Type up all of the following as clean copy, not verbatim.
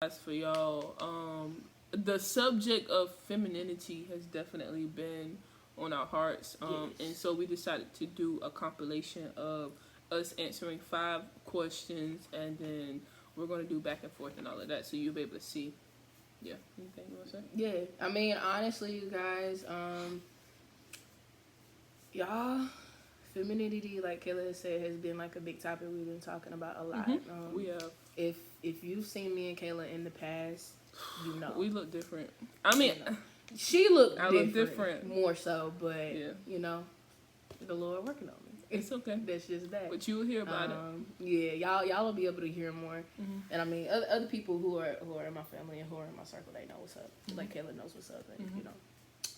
As for y'all, the subject of femininity has definitely been on our hearts, and Yes. so we decided to do a compilation of us answering 5 questions, and then we're going to do back and forth and all of that, so you'll be able to see. Yeah, anything you want to say? Yeah. I mean, honestly, you guys, y'all, femininity, like Kayla said, has been like a big topic we've been talking about a lot. We have. If you've seen me and Kayla in the past, you know. We look different. I mean, You know. She looked I different, look different. more so, but Yeah, you know, the Lord working on me. it's okay. That's just that. But you'll hear about it. Yeah, y'all will be able to hear more. Mm-hmm. And I mean, other people who are in my family and who are in my circle, they know what's up. Mm-hmm. Like Kayla knows what's up, and you know.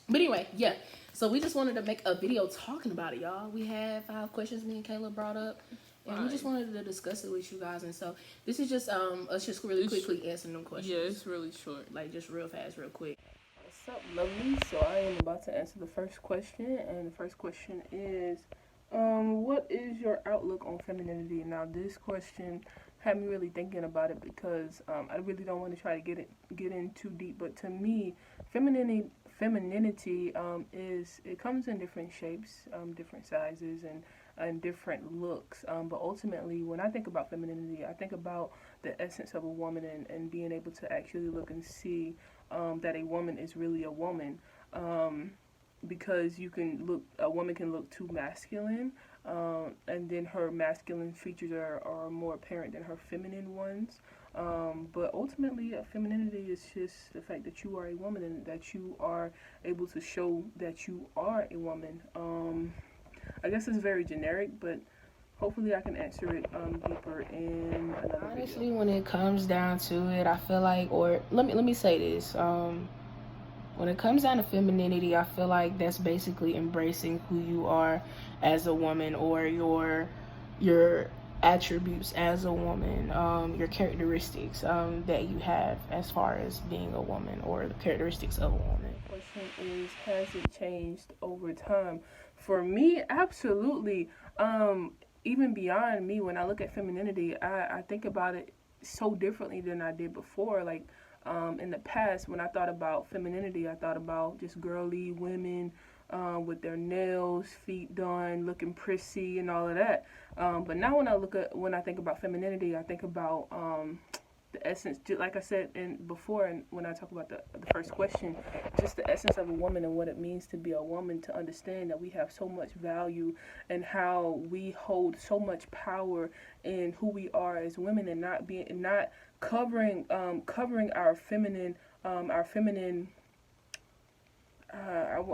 But anyway, yeah. So we just wanted to make a video talking about it, y'all. We had 5 questions me and Kayla brought up, and we just wanted to discuss it with you guys. And so this is just us just really quickly answering them questions. Yeah, it's really short. Like just real fast, real quick. What's up, lovely? So I am about to answer the first question, and the first question is, what is your outlook on femininity? Now, this question had me really thinking about it because I really don't want to try to get in too deep, but to me, femininity is it comes in different shapes, different sizes, and different looks. But ultimately, when I think about femininity, I think about the essence of a woman and being able to actually look and see that a woman is really a woman. Because a woman can look too masculine, and then her masculine features are more apparent than her feminine ones. But ultimately, femininity is just the fact that you are a woman and that you are able to show that you are a woman. I guess it's very generic, but hopefully I can answer it deeper in another Honestly, video. when it comes down to it, I feel like, or let me say this. When it comes down to femininity, I feel like that's basically embracing who you are as a woman, or your attributes as a woman, your characteristics that you have as far as being a woman, or the characteristics of a woman. Question is, has it changed over time? For me, absolutely. Even beyond me, when I look at femininity, I think about it so differently than I did before. Like, in the past, when I thought about femininity, I thought about just girly women with their nails, feet done, looking prissy, and all of that. But now, when I think about femininity, I think about the essence, just like I said before, and when I talk about the first question, just the essence of a woman and what it means to be a woman, to understand that we have so much value and how we hold so much power in who we are as women, and not covering our feminine I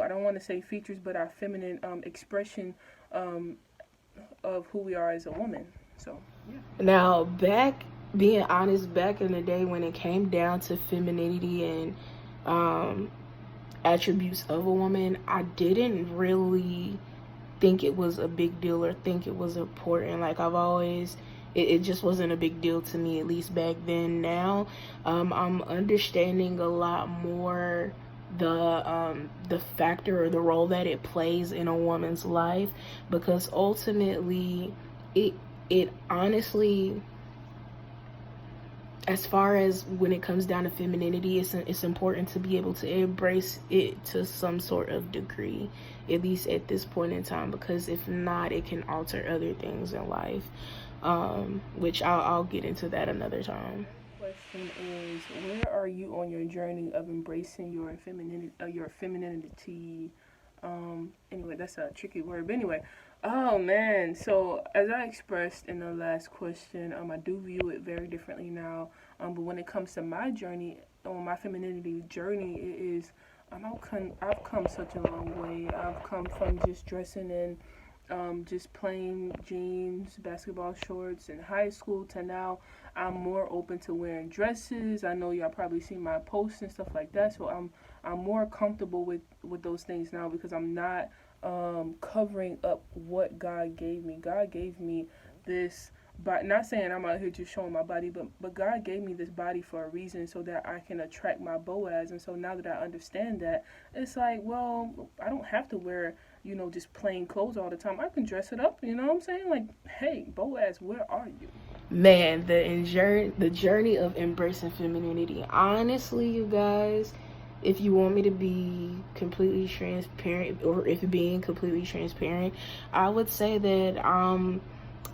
don't want to say features, but our feminine expression of who we are as a woman. So yeah. Now, being honest, back in the day when it came down to femininity and attributes of a woman, I didn't really think it was a big deal or think it was important. Like I've always, it just wasn't a big deal to me, at least back then. Now, I'm understanding a lot more the factor or the role that it plays in a woman's life, because ultimately it it honestly, as far as when it comes down to femininity, it's important to be able to embrace it to some sort of degree, at least at this point in time, because if not, it can alter other things in life, which I'll get into that another time. Question is, where are you on your journey of embracing your femininity? Anyway, that's a tricky word. But anyway, oh man. So as I expressed in the last question, I do view it very differently now. But when it comes to my journey, on my femininity journey, it is, I've come such a long way. I've come from just dressing in just plain jeans, basketball shorts in high school, to now I'm more open to wearing dresses. I know y'all probably see my posts and stuff like that, so I'm more comfortable with those things now, because I'm not covering up what God gave me. God gave me this, but not saying I'm out here just showing my body, but God gave me this body for a reason, so that I can attract my Boaz. And so now that I understand that, it's like, well, I don't have to wear, just plain clothes all the time. I can dress it up, you know what I'm saying? Like, hey, Boaz, where are you? Man, the journey of embracing femininity. Honestly, you guys, if you want me to be completely transparent, or if being completely transparent, I would say that I'm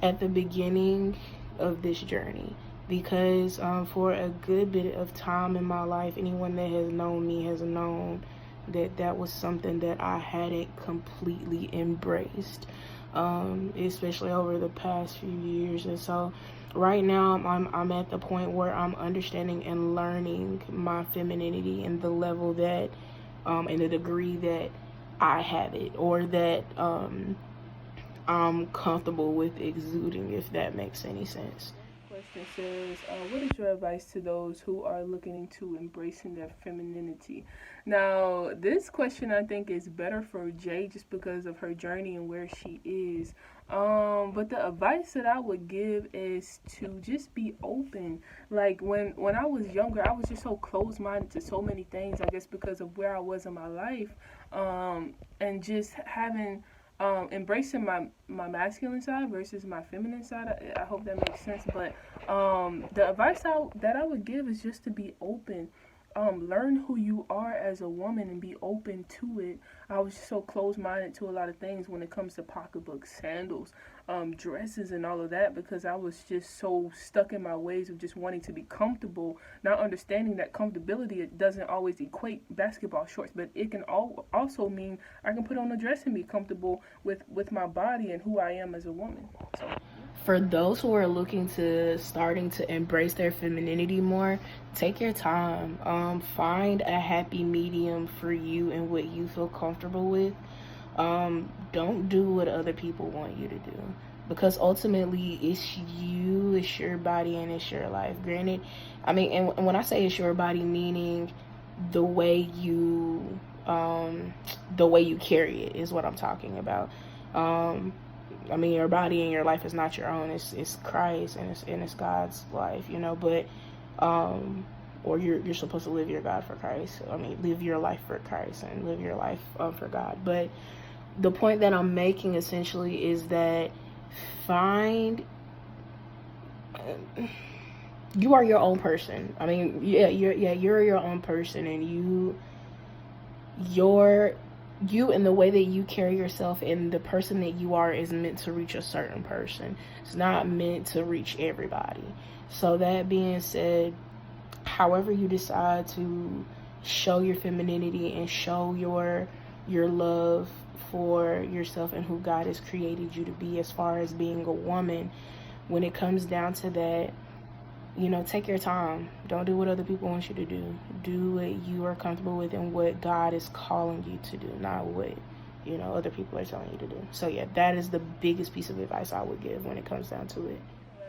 at the beginning of this journey, because for a good bit of time in my life, anyone that has known me has known that that was something that I hadn't completely embraced, especially over the past few years. And so right now I'm at the point where I'm understanding and learning my femininity and the level that and the degree that I have it, or that I'm comfortable with exuding, if that makes any sense. Question says, what is your advice to those who are looking into embracing their femininity? Now, this question I think is better for Jay just because of her journey and where she is. But the advice that I would give is to just be open. Like when I was younger, I was just so closed minded to so many things. I guess because of where I was in my life, and just having embracing my masculine side versus my feminine side. I hope that makes sense. But the advice that I would give is just to be open. Learn who you are as a woman and be open to it. I was just so close-minded to a lot of things when it comes to pocketbooks, sandals, dresses, and all of that, because I was just so stuck in my ways of just wanting to be comfortable, not understanding that comfortability, it doesn't always equate basketball shorts, but it can also mean I can put on a dress and be comfortable with my body and who I am as a woman. So For those who are looking to starting to embrace their femininity more, take your time. Find a happy medium for you and what you feel comfortable with. Don't do what other people want you to do, because ultimately it's you, it's your body, and it's your life. Granted, I mean, and when I say it's your body, meaning the way you the way you carry it is what I'm talking about. I mean, your body and your life is not your own. It's Christ, and it's God's life, you know. But or you're supposed to live your God for Christ. I mean, live your life for Christ and live your life for God. But the point that I'm making essentially is that find you are your own person. I mean, you're your own person, and you and the way that you carry yourself and the person that you are is meant to reach a certain person. It's not meant to reach everybody. So that being said, however you decide to show your femininity and show your love for yourself and who God has created you to be as far as being a woman, when it comes down to that, you know, take your time. Don't do what other people want you to do. Do what you are comfortable with and what God is calling you to do, not what, you know, other people are telling you to do. So yeah, that is the biggest piece of advice I would give when it comes down to it.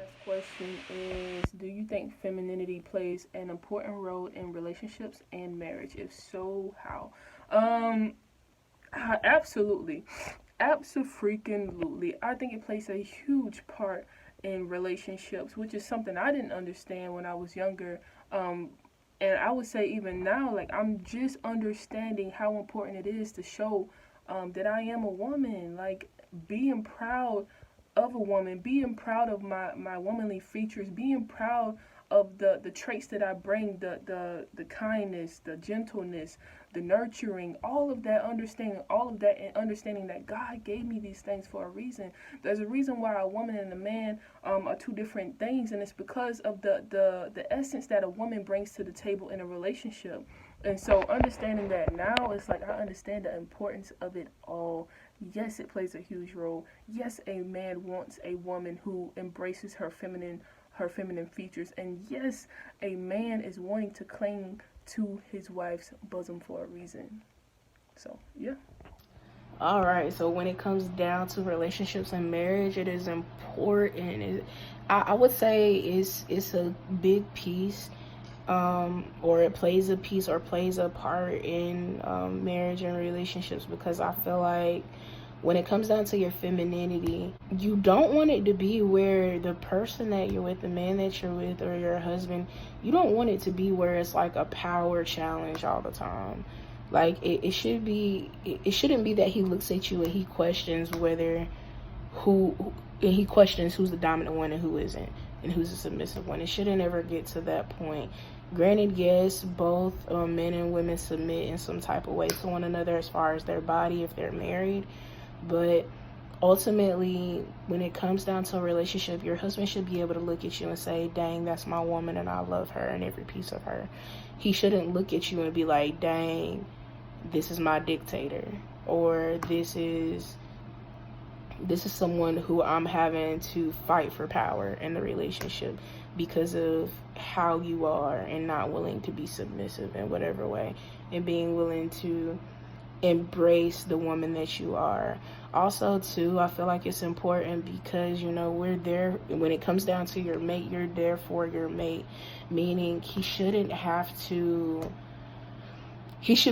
last question is, do you think femininity plays an important role in relationships and marriage? If so, how? Absolutely. Absolutely. I think it plays a huge part in relationships, which is something I didn't understand when I was younger. And I would say even now, like, I'm just understanding how important it is to show that I am a woman. Like, being proud of a woman, being proud of my womanly features, being proud of the traits that I bring, the kindness, the gentleness, the nurturing, all of that, understanding all of that, and understanding that God gave me these things for a reason. There's a reason why a woman and a man are two different things, and it's because of the essence that a woman brings to the table in a relationship. And so understanding that now, it's like I understand the importance of it all. Yes, it plays a huge role. Yes, a man wants a woman who embraces her feminine features. And yes, a man is wanting to cling to his wife's bosom for a reason. So, yeah. All right, so when it comes down to relationships and marriage, it is important. I would say it's a big piece, or it plays a piece or plays a part in marriage and relationships, because I feel like when it comes down to your femininity, you don't want it to be where the person that you're with, the man that you're with, or your husband, you don't want it to be where it's like a power challenge all the time. Like it should be, it shouldn't be that he looks at you and he questions whether he questions who's the dominant one and who isn't. and who's a submissive one. It shouldn't ever get to that point. Granted, yes, both men and women submit in some type of way to one another as far as their body if they're married, but ultimately, when it comes down to a relationship, your husband should be able to look at you and say, dang, that's my woman and I love her and every piece of her. He shouldn't look at you and be like, dang, this is my dictator, or this is someone who I'm having to fight for power in the relationship because of how you are and not willing to be submissive in whatever way and being willing to embrace the woman that you are. Also, too, I feel like it's important because, you know, we're there when it comes down to your mate, you're there for your mate, meaning he should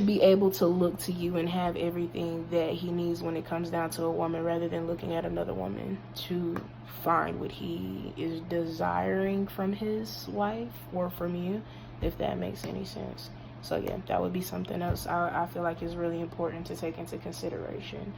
be able to look to you and have everything that he needs when it comes down to a woman rather than looking at another woman to find what he is desiring from his wife or from you, if that makes any sense. So yeah, that would be something else I feel like is really important to take into consideration.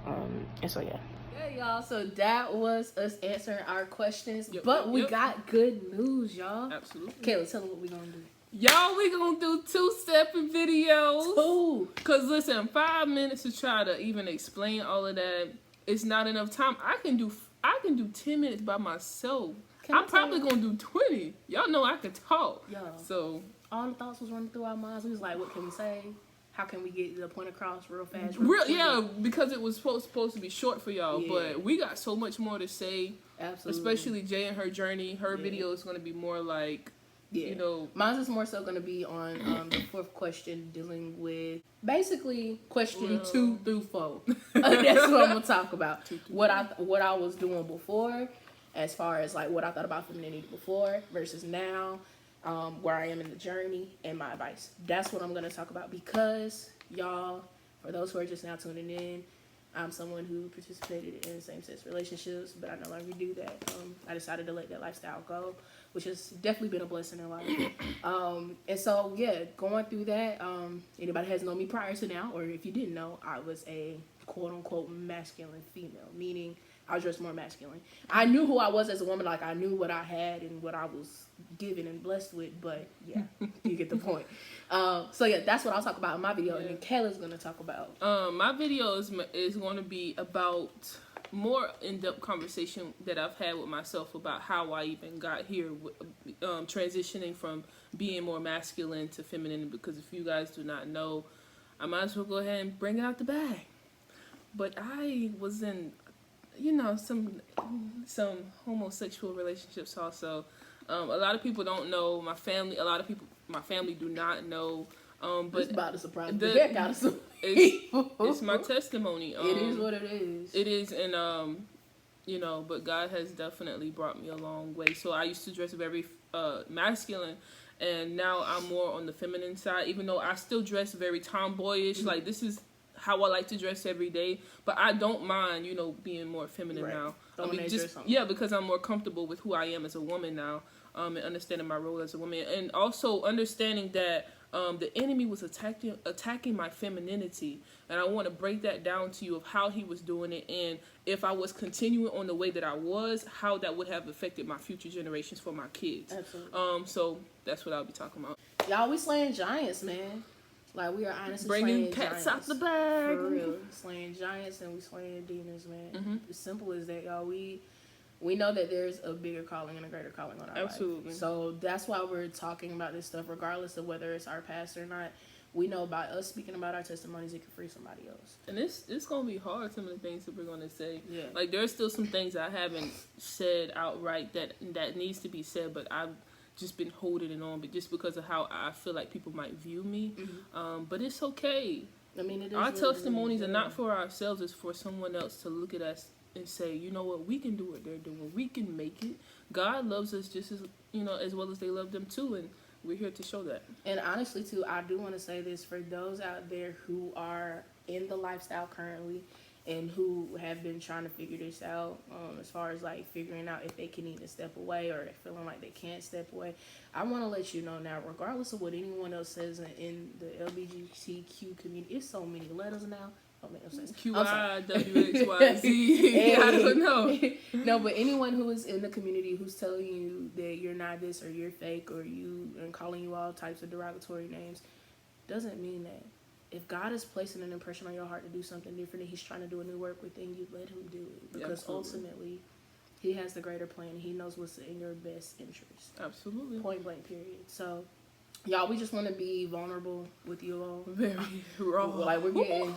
And so yeah. Yeah, y'all. So that was us answering our questions, but we got good news, y'all. Absolutely. Kayla, tell them what we gonna do. Y'all, we gonna do 2 separate videos. 2. Cause listen, 5 minutes to try to even explain all of that, it's not enough time. I can do 10 minutes by myself. I'm probably gonna do 20. Y'all know I can talk. Yo. So all the thoughts was running through our minds. We was like, what can we say? How can we get the point across real fast? Yeah, because it was supposed to be short for y'all, but we got so much more to say. Absolutely. Especially Jay and her journey. Her video is going to be more like, you know. Mine's is more so going to be on the 4th question, dealing with basically question 2 through 4. That's what I'm going to talk about. What I was doing before, as far as like what I thought about femininity before versus now. Where I am in the journey and my advice. That's what I'm going to talk about because, y'all, for those who are just now tuning in, I'm someone who participated in same-sex relationships, but I no longer do that. I decided to let that lifestyle go, which has definitely been a blessing in life. And so, yeah, going through that, anybody has known me prior to now, or if you didn't know, I was a quote-unquote masculine female, meaning I was dressed more masculine. I knew who I was as a woman, like I knew what I had and what I was given and blessed with, but yeah, you get the point. So yeah, that's what I'll talk about in my video, and then Kayla's gonna talk about. My video is going to be about more in-depth conversation that I've had with myself about how I even got here, transitioning from being more masculine to feminine. Because if you guys do not know, I might as well go ahead and bring it out the bag. But I was in, you know, some homosexual relationships also. A lot of people don't know. My family do not know. But it's about to surprise the heck out of some people. It's my testimony. It is what it is. It is, and you know, but God has definitely brought me a long way. So I used to dress very masculine, and now I'm more on the feminine side. Even though I still dress very tomboyish, Mm-hmm. like this is how I like to dress every day, but I don't mind, you know, being more feminine now. Because I'm more comfortable with who I am as a woman now, and understanding my role as a woman, and also understanding that the enemy was attacking my femininity, and I want to break that down to you of how he was doing it, and if I was continuing on the way that I was, how that would have affected my future generations for my kids. Absolutely. So that's what I'll be talking about. Y'all, we slaying giants, man. Like, we are honestly bringing slaying cats giants. out the bag. For real. Slaying giants and we slaying demons, man. Mm-hmm. As simple as that, y'all. We know that there's a bigger calling and a greater calling on our Absolutely. life. So that's why we're talking about this stuff, regardless of whether it's our past or not. We know by us speaking about our testimonies, it can free somebody else. And it's going to be hard, some of the things that we're going to say. Yeah. Like, there's still some things I haven't said outright that needs to be said, but I've just been holding it on, but just because of how I feel like people might view me. Mm-hmm. But it's okay. I mean, it is our testimonies are not for ourselves, it's for someone else to look at us and say, you know what, we can do what they're doing. We can make it. God loves us just as, you know, as well as they love them too, and we're here to show that. And honestly, too, I do want to say this for those out there who are in the lifestyle currently and who have been trying to figure this out, as far as like figuring out if they can even step away or feeling like they can't step away. I want to let you know now, regardless of what anyone else says in the LGBTQ community, it's so many letters now. don't make no sense. QIWXYZ. I don't know. No, but anyone who is in the community who's telling you that you're not this or you're fake or and calling you all types of derogatory names doesn't mean that. If God is placing an impression on your heart to do something different and he's trying to do a new work within you, let him do it. Because ultimately, he has the greater plan. He knows what's in your best interest. Absolutely. Point blank, period. So, y'all, we just want to be vulnerable with you all. Very raw. Like, we're getting...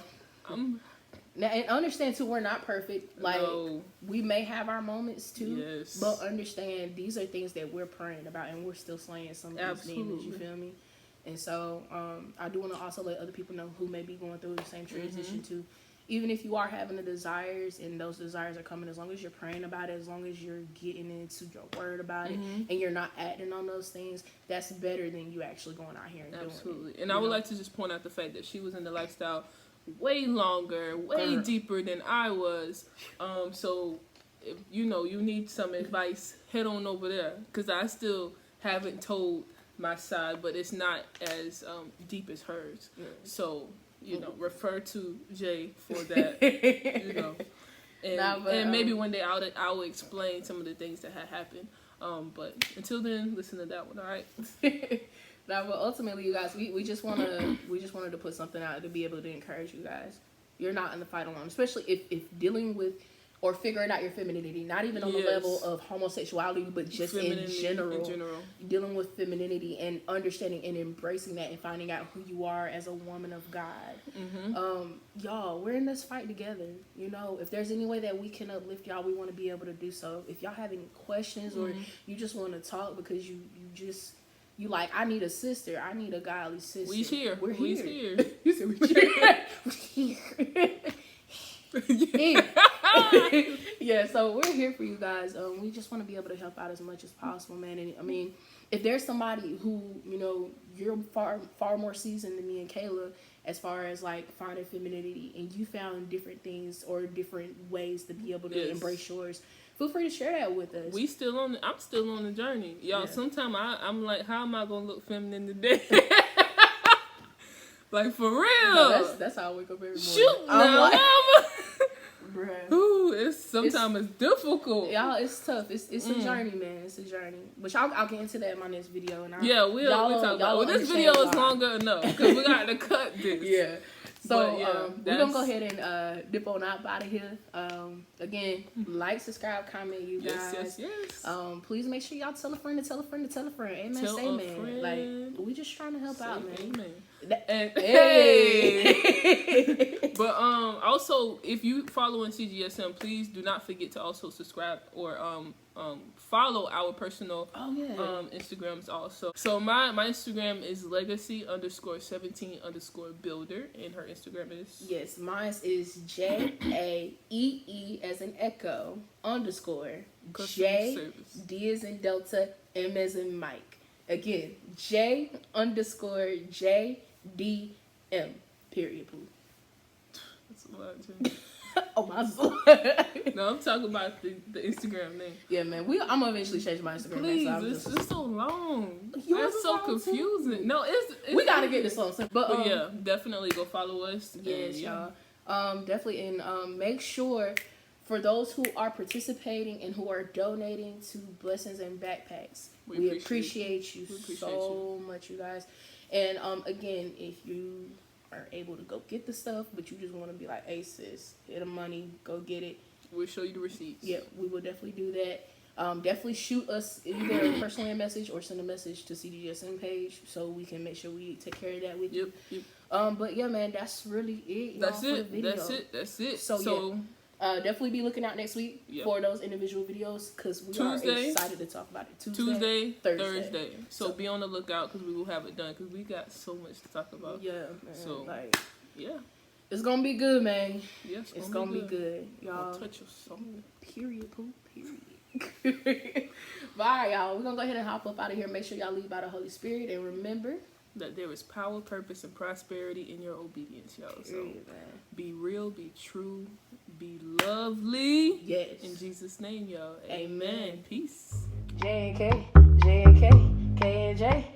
Now, and understand, too, we're not perfect. Like, we may have our moments, too. Yes. But understand, these are things that we're praying about, and we're still slaying some of these demons, you feel me? And so, I do want to also let other people know who may be going through the same transition, too. Even if you are having the desires, and those desires are coming, as long as you're praying about it, as long as you're getting into your word about it, and you're not acting on those things, that's better than you actually going out here and doing it. Absolutely. And I would like to just point out the fact that she was in the lifestyle way longer, way deeper than I was. So if you need some advice, head on over there, because I still haven't told my side, but it's not as deep as hers. So refer to Jay for that. And maybe one day I'll explain some of the things that had happened. But until then, listen to that one. All right. Now, but ultimately, you guys, we just wanted to put something out to be able to encourage you guys. You're not in the fight alone, especially if dealing with or figuring out your femininity, not even on the level of homosexuality, but just in general, dealing with femininity and understanding and embracing that and finding out who you are as a woman of God. Y'all, we're in this fight together. If there's any way that we can uplift y'all, we want to be able to do so. If y'all have any questions or you just want to talk because you like, I need a sister, I need a godly sister. We're here. We're here. You said we're here. Yeah, so we're here for you guys. We just want to be able to help out as much as possible, man. And I mean, if there's somebody who you're far more seasoned than me and Kayla as far as like finding femininity, and you found different things or different ways to be able to embrace yours, feel free to share that with us. I'm still on the journey, y'all. Sometimes I'm like, how am I gonna look feminine today? Like, for real. No, that's how I wake up every morning. Shoot, now, mama. Bruh. Ooh, sometimes it's difficult. Y'all, it's tough. It's a journey, man. It's a journey. But I'll get into that in my next video. And we'll talk about it. Well, this video is longer enough because we got to cut this. Yeah. So we're going to go ahead and dip on out of here. Again, like, subscribe, comment, you guys. Yes. Please make sure y'all tell a friend to tell a friend to tell a friend. Amen. Say amen. Like, we just trying to help out, man. Amen. Hey. But also, if you follow in CGSM, please do not forget to also subscribe or follow our personal Instagrams also. So my Instagram is legacy_17_builder, and her Instagram is mine is JAEE as in echo _ D as in Delta, M as in Mike. Again, J_JDM. Period. Poo. That's a lot, too. Oh my soul. No, I'm talking about the Instagram name. Yeah, man. I'm gonna eventually change my Instagram name. Please, it's so long. It's so confusing. Too? No, it's we gotta get this on. But yeah, definitely go follow us. Yes, y'all. Definitely, and make sure for those who are participating and who are donating to Blessings and Backpacks, we appreciate you so much, you guys. And again, if you are able to go get the stuff, but you just want to be like, hey sis, hit the money, go get it. We'll show you the receipts. Yeah, we will definitely do that. Definitely shoot us either personally a message or send a message to CGSM page so we can make sure we take care of that with you. Yep. But yeah, man, that's really it. That's it. For the video. That's it. So yeah. Definitely be looking out next week for those individual videos because we are excited to talk about it. Tuesday, Thursday. So be on the lookout because we will have it done because we got so much to talk about. Yeah, man. So yeah, it's gonna be good, man. Yes, it's gonna be good. Y'all. I'll touch your soul. Period. Bye, y'all. We're gonna go ahead and hop up out of here. Make sure y'all lead by the Holy Spirit and remember that there is power, purpose, and prosperity in your obedience, y'all. So be real, be true, be lovely. Yes. In Jesus' name, y'all. Amen. Peace. J and K, K and J.